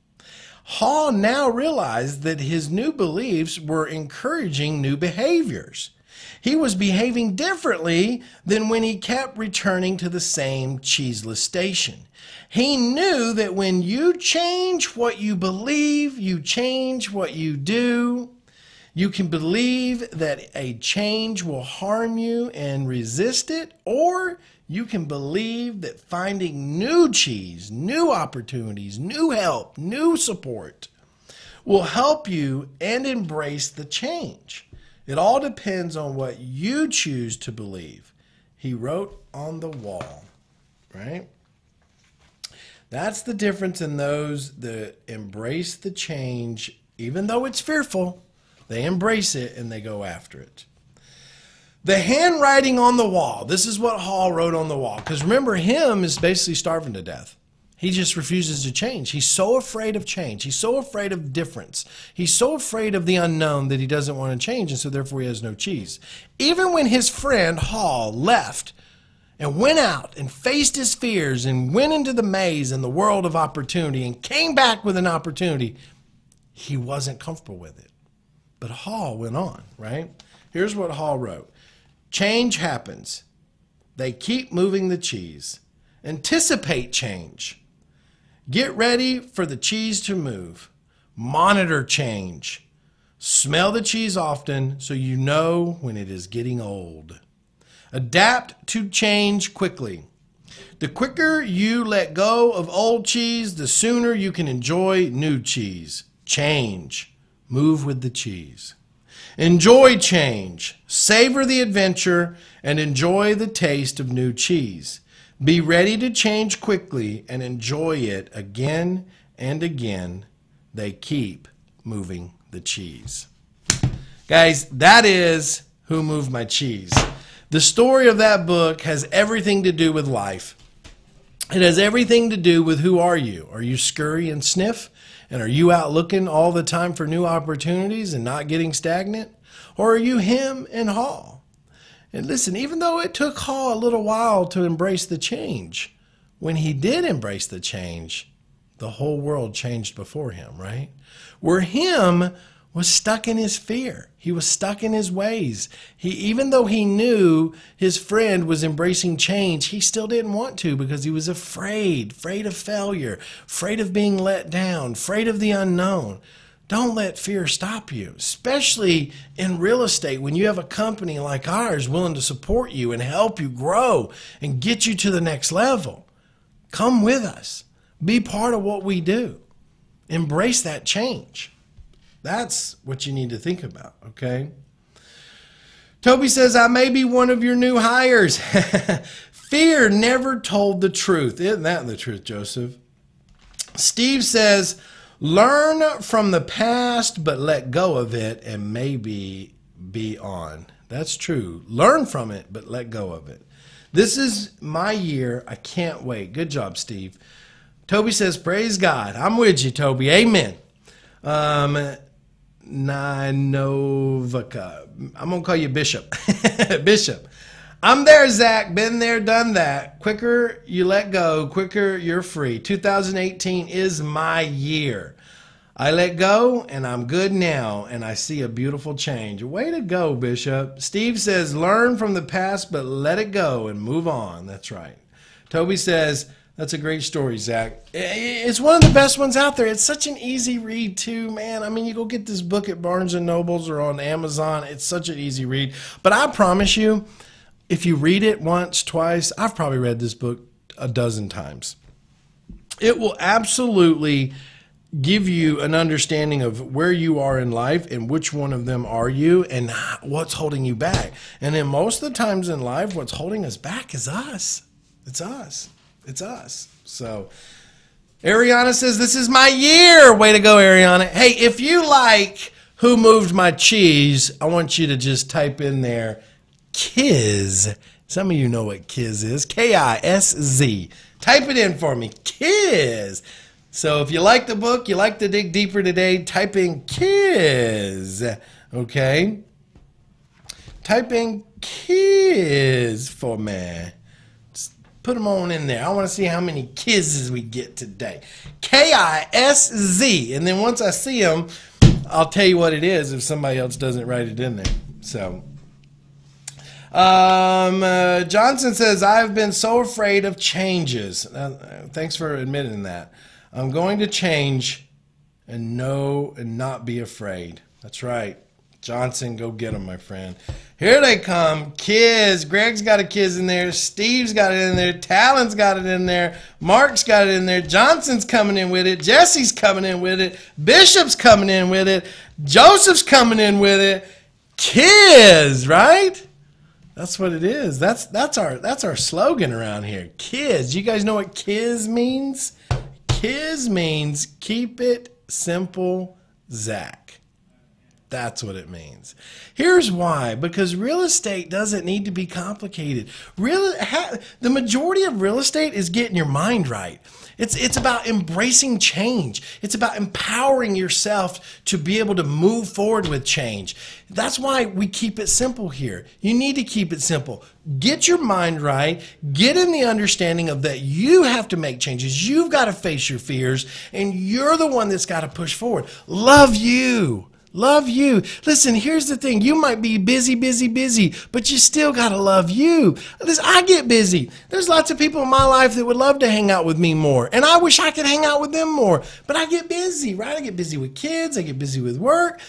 Hall now realized that his new beliefs were encouraging new behaviors. He was behaving differently than when he kept returning to the same cheeseless station. He knew that when you change what you believe, you change what you do. You can believe that a change will harm you and resist it, or you can believe that finding new cheese, new opportunities, new help, new support will help you and embrace the change. It all depends on what you choose to believe. He wrote on the wall, right? That's the difference in those that embrace the change, even though it's fearful. They embrace it and they go after it. The handwriting on the wall. This is what Hall wrote on the wall. Because remember, him is basically starving to death. He just refuses to change. He's so afraid of change. He's so afraid of difference. He's so afraid of the unknown that he doesn't want to change, and so therefore he has no cheese. Even when his friend Hall left and went out and faced his fears and went into the maze and the world of opportunity and came back with an opportunity, he wasn't comfortable with it. But Hall went on, right? Here's what Hall wrote. Change happens. They keep moving the cheese. Anticipate change. Get ready for the cheese to move. Monitor change. Smell the cheese often so you know when it is getting old. Adapt to change quickly. The quicker you let go of old cheese, the sooner you can enjoy new cheese. Change. Move with the cheese. Enjoy change. Savor the adventure and enjoy the taste of new cheese. Be ready to change quickly and enjoy it again and again. They keep moving the cheese. Guys, that is Who Moved My Cheese. The story of that book has everything to do with life. It has everything to do with who are you? Are you scurry and sniff? And are you out looking all the time for new opportunities and not getting stagnant? Or are you him and Hall? And listen, even though it took Hall a little while to embrace the change, when he did embrace the change, the whole world changed before him, right? Where him was stuck in his fear. He was stuck in his ways. Even though he knew his friend was embracing change, he still didn't want to because he was afraid of failure, afraid of being let down, afraid of the unknown. Don't let fear stop you, especially in real estate when you have a company like ours willing to support you and help you grow and get you to the next level. Come with us. Be part of what we do. Embrace that change. That's what you need to think about, okay? Toby says, I may be one of your new hires. Fear never told the truth. Isn't that the truth, Joseph? Steve says, learn from the past, but let go of it and maybe be on. That's true. Learn from it, but let go of it. This is my year. I can't wait. Good job, Steve. Toby says, praise God. I'm with you, Toby. Amen. Ninovica. I'm going to call you Bishop. Bishop. I'm there, Zach. Been there, done that. Quicker you let go, quicker you're free. 2018 is my year. I let go, and I'm good now, and I see a beautiful change. Way to go, Bishop. Steve says, learn from the past, but let it go and move on. That's right. Toby says, that's a great story, Zach. It's one of the best ones out there. It's such an easy read, too, man. I mean, you go get this book at Barnes & Nobles or on Amazon. It's such an easy read. But I promise you, if you read it once, twice, I've probably read this book a dozen times. It will absolutely give you an understanding of where you are in life and which one of them are you and what's holding you back. And then most of the times in life, what's holding us back is us. It's us. It's us. So Ariana says, this is my year. Way to go, Ariana. Hey, if you like Who Moved My Cheese, I want you to just type in there, Kiz. Some of you know what Kiz is. K-I-S-Z. Type it in for me. Kiz. So if you like the book, you like to dig deeper today, type in Kiz. Okay? Type in Kiz for me. Put them on in there. I want to see how many kizzes we get today. K-I-S-Z. And then once I see them, I'll tell you what it is if somebody else doesn't write it in there. So, Johnson says, I've been so afraid of changes. Thanks for admitting that. I'm going to change and know and not be afraid. That's right. Johnson, go get them, my friend. Here they come. Kiz. Greg's got a Kiz in there. Steve's got it in there. Talon's got it in there. Mark's got it in there. Johnson's coming in with it. Jesse's coming in with it. Bishop's coming in with it. Joseph's coming in with it. Kiz, right? That's what it is. That's our slogan around here. Kiz. You guys know what Kiz means? Kiz means keep it simple, Zach. That's what it means. Here's why. Because real estate doesn't need to be complicated. The majority of real estate is getting your mind right. It's about embracing change. It's about empowering yourself to be able to move forward with change. That's why we keep it simple here. You need to keep it simple. Get your mind right. Get in the understanding of that you have to make changes. You've got to face your fears, and you're the one that's got to push forward. Love you. Love you. Listen, here's the thing. You might be busy, but you still got to love you. Listen, I get busy. There's lots of people in my life that would love to hang out with me more, and I wish I could hang out with them more, but I get busy, right? I get busy with kids. I get busy with work,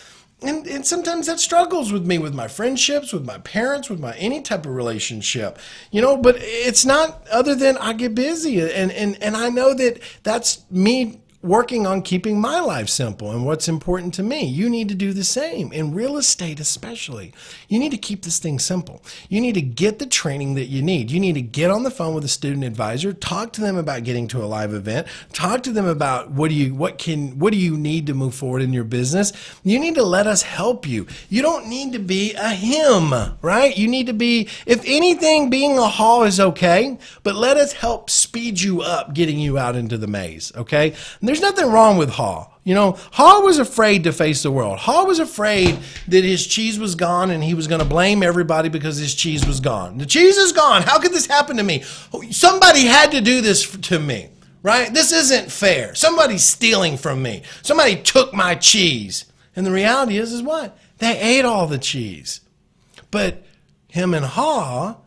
and sometimes that struggles with me, with my friendships, with my parents, with my any type of relationship, but it's not other than I get busy, and I know that that's me working on keeping my life simple and what's important to me. You need to do the same. In real estate especially, you need to keep this thing simple. You need to get the training that you need. You need to get on the phone with a student advisor, talk to them about getting to a live event, talk to them about what do you need to move forward in your business. You need to let us help you. You don't need to be a him, right? You need to be, if anything, being a Hall is okay, but let us help speed you up getting you out into the maze, okay? And there's nothing wrong with Hall. You know, Hall was afraid to face the world. Hall was afraid that his cheese was gone and he was going to blame everybody because his cheese was gone. The cheese is gone. How could this happen to me? Somebody had to do this to me, right? This isn't fair. Somebody's stealing from me. Somebody took my cheese. And the reality is what? They ate all the cheese. But him and Hall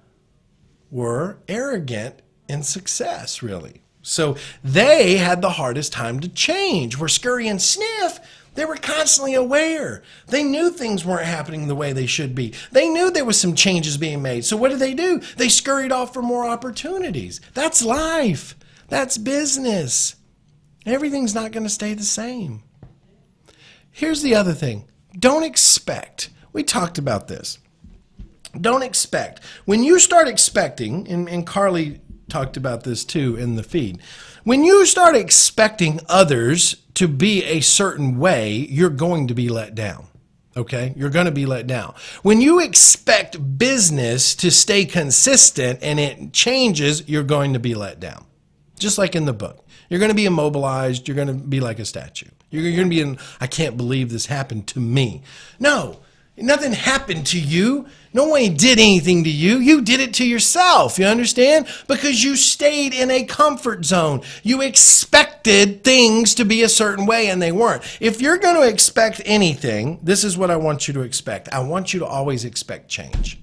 were arrogant in success, really. So they had the hardest time to change. Where Scurry and Sniff, they were constantly aware. They knew things weren't happening the way they should be. They knew there was some changes being made. So what did they do? They scurried off for more opportunities. That's life. That's business. Everything's not going to stay the same. Here's the other thing. Don't expect. We talked about this. Don't expect. When you start expecting, and Carly talked about this too in the feed. When you start expecting others to be a certain way, you're going to be let down. Okay? You're going to be let down. When you expect business to stay consistent and it changes, you're going to be let down. Just like in the book. You're going to be immobilized. You're going to be like a statue. You're going to be in, I can't believe this happened to me. No. Nothing happened to you. No one did anything to you. You did it to yourself. You understand? Because you stayed in a comfort zone. You expected things to be a certain way and they weren't. If you're going to expect anything, this is what I want you to expect. I want you to always expect change.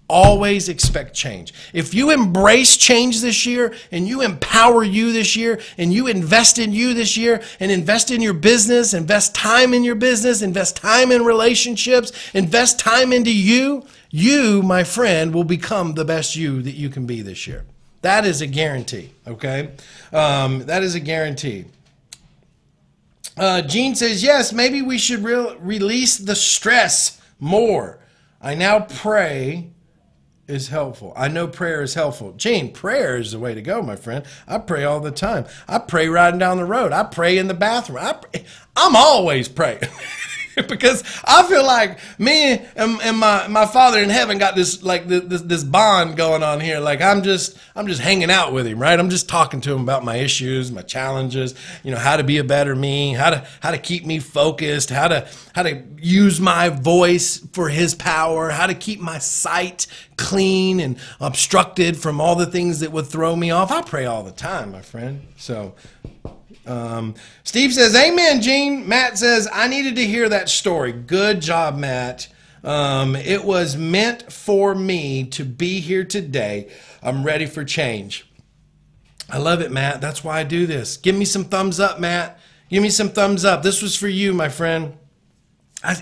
Always expect change. If you embrace change this year and you empower you this year and you invest in you this year and invest in your business, invest time in your business, invest time in relationships, invest time into you, you, my friend, will become the best you that you can be this year. That is a guarantee, okay? That is a guarantee. Gene says, yes, maybe we should release the stress more. I now pray is helpful. I know prayer is helpful. Gene, prayer is the way to go, my friend. I pray all the time. I pray riding down the road. I pray in the bathroom. I'm always praying. Because I feel like me and my Father in heaven got this like this bond going on here. Like I'm just hanging out with him, right? I'm just talking to him about my issues, my challenges, you know, how to be a better me, how to keep me focused, how to use my voice for his power, how to keep my sight clean and obstructed from all the things that would throw me off. I pray all the time, my friend. So Steve says, amen, Gene. Matt says, I needed to hear that story. Good job, Matt. It was meant for me to be here today. I'm ready for change. I love it, Matt. That's why I do this. Give me some thumbs up, Matt. Give me some thumbs up. This was for you, my friend.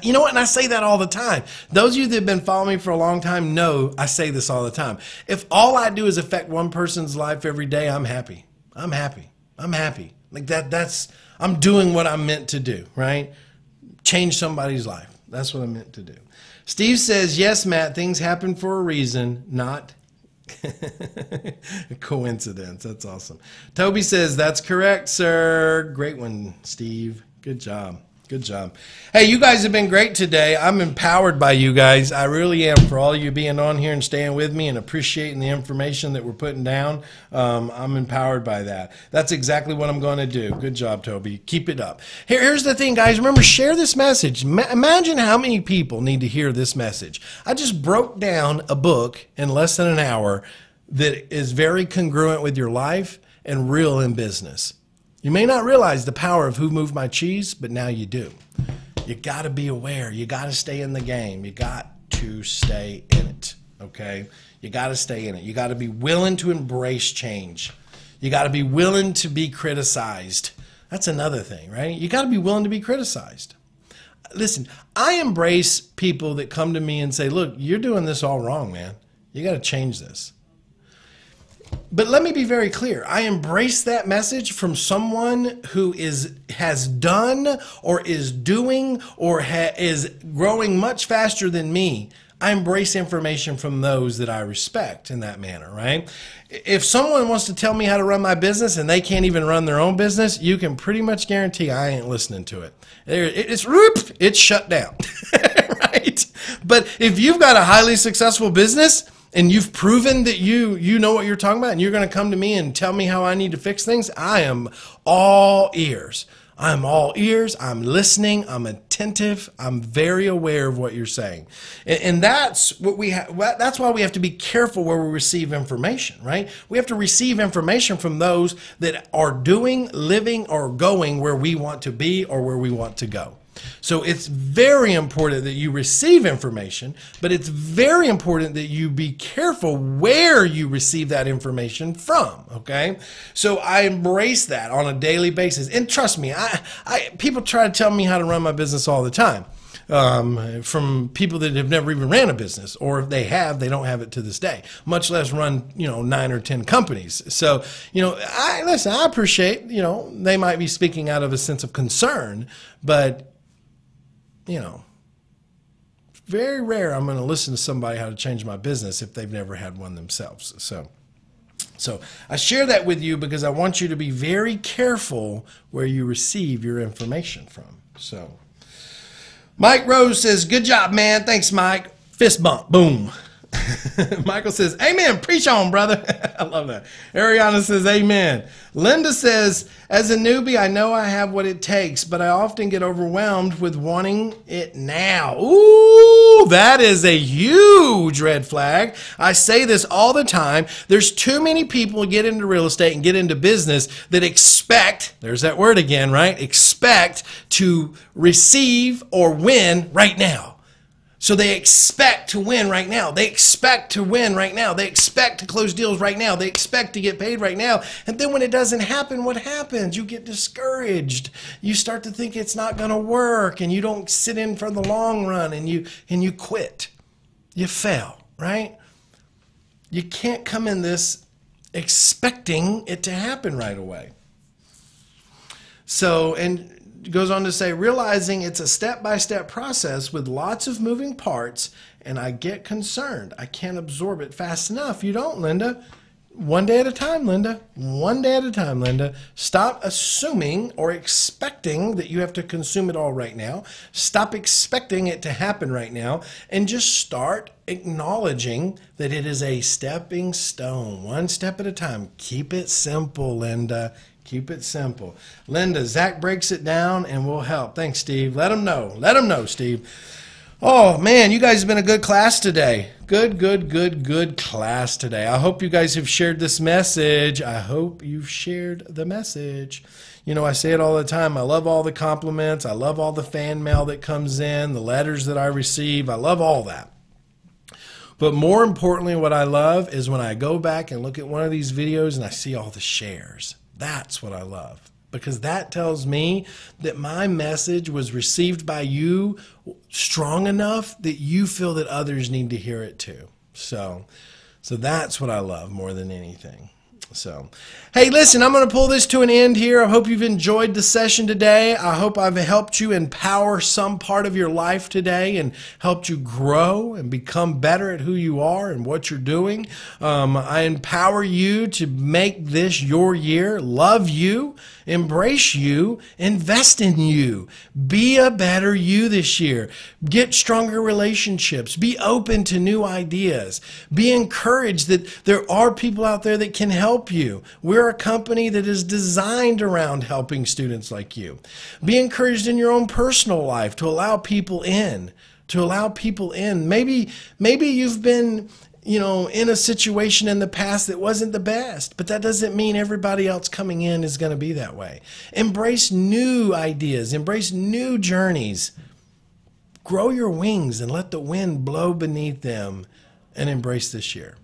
You know what? And I say that all the time. Those of you that have been following me for a long time know I say this all the time. If all I do is affect one person's life every day, I'm happy. I'm happy. I'm happy. Like I'm doing what I'm meant to do, right? Change somebody's life. That's what I'm meant to do. Steve says, yes, Matt, things happen for a reason, not a coincidence. That's awesome. Toby says, that's correct, sir. Great one, Steve. Good job. Good job. Hey, you guys have been great today. I'm empowered by you guys. I really am, for all you being on here and staying with me and appreciating the information that we're putting down. I'm empowered by that. That's exactly what I'm going to do. Good job, Toby. Keep it up. Here's the thing, guys. Remember, share this message. Imagine how many people need to hear this message. I just broke down a book in less than an hour that is very congruent with your life and real in business. You may not realize the power of Who Moved My Cheese, but now you do. You got to be aware. You got to stay in the game. You got to stay in it, okay? You got to stay in it. You got to be willing to embrace change. You got to be willing to be criticized. That's another thing, right? You got to be willing to be criticized. Listen, I embrace people that come to me and say, look, you're doing this all wrong, man. You got to change this. But let me be very clear. I embrace that message from someone who has done or is doing or is growing much faster than me. I embrace information from those that I respect in that manner, right? If someone wants to tell me how to run my business and they can't even run their own business, you can pretty much guarantee I ain't listening to it. It's shut down, right? But if you've got a highly successful business, and you've proven that you know what you're talking about, and you're going to come to me and tell me how I need to fix things, I am all ears. I'm all ears. I'm listening. I'm attentive. I'm very aware of what you're saying. And that's what that's why we have to be careful where we receive information, right? We have to receive information from those that are doing, living, or going where we want to be or where we want to go. So it's very important that you receive information, but it's very important that you be careful where you receive that information from, okay? So I embrace that on a daily basis. And trust me, people try to tell me how to run my business all the time, from people that have never even ran a business, or if they have, they don't have it to this day, much less run, 9 or 10 companies. So, I appreciate, they might be speaking out of a sense of concern, but very rare I'm going to listen to somebody how to change my business if they've never had one themselves. So I share that with you because I want you to be very careful where you receive your information from. So Mike Rose says, good job, man. Thanks, Mike. Fist bump. Boom. Michael says, amen. Preach on, brother. I love that. Ariana says, amen. Linda says, as a newbie, I know I have what it takes, but I often get overwhelmed with wanting it now. Ooh, that is a huge red flag. I say this all the time. There's too many people get into real estate and get into business that expect, there's that word again, right? Expect to receive or win right now. So they expect to win right now. They expect to win right now. They expect to close deals right now. They expect to get paid right now. And then when it doesn't happen, what happens? You get discouraged. You start to think it's not going to work, and you don't sit in for the long run, and you quit. You fail, right? You can't come in this expecting it to happen right away. So, and goes on to say, realizing it's a step-by-step process with lots of moving parts, and I get concerned. I can't absorb it fast enough. You don't, Linda. One day at a time, Linda. One day at a time, Linda. Stop assuming or expecting that you have to consume it all right now. Stop expecting it to happen right now, and just start acknowledging that it is a stepping stone, one step at a time. Keep it simple, Linda. Keep it simple. Linda, Zach breaks it down and we'll help. Thanks, Steve. Let them know. Let them know, Steve. Oh, man, you guys have been a good class today. Good class today. I hope you guys have shared this message. I hope you've shared the message. I say it all the time. I love all the compliments. I love all the fan mail that comes in, the letters that I receive. I love all that. But more importantly, what I love is when I go back and look at one of these videos and I see all the shares. That's what I love, because that tells me that my message was received by you strong enough that you feel that others need to hear it too. So that's what I love more than anything. So, hey, listen, I'm going to pull this to an end here. I hope you've enjoyed the session today. I hope I've helped you empower some part of your life today and helped you grow and become better at who you are and what you're doing. I empower you to make this your year. Love you, embrace you, invest in you. Be a better you this year. Get stronger relationships. Be open to new ideas. Be encouraged that there are people out there that can help you. We're a company that is designed around helping students like you. Be encouraged in your own personal life to allow people in. Maybe you've been, in a situation in the past that wasn't the best, but that doesn't mean everybody else coming in is going to be that way. Embrace new ideas. Embrace new journeys. Grow your wings and let the wind blow beneath them and embrace this year.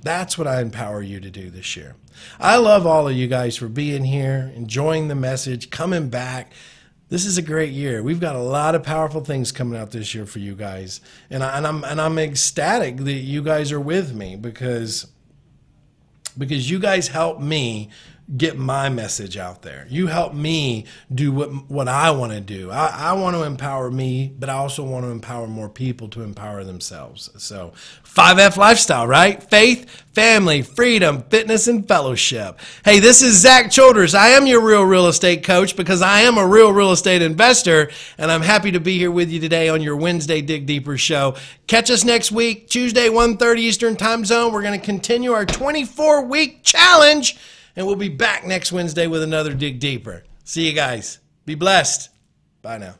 That's what I empower you to do this year. I love all of you guys for being here, enjoying the message, coming back. This is a great year. We've got a lot of powerful things coming out this year for you guys. And I'm ecstatic that you guys are with me, because because you guys help me get my message out there. You help me do what I want to do. I want to empower me, but I also want to empower more people to empower themselves. So 5F lifestyle, right? Faith, family, freedom, fitness, and fellowship. Hey, this is Zack Childress. I am your real estate coach because I am a real estate investor, and I'm happy to be here with you today on your Wednesday Dig Deeper show. Catch us next week, Tuesday, 1:30 Eastern Time Zone. We're going to continue our 24-week challenge, and we'll be back next Wednesday with another Dig Deeper. See you guys. Be blessed. Bye now.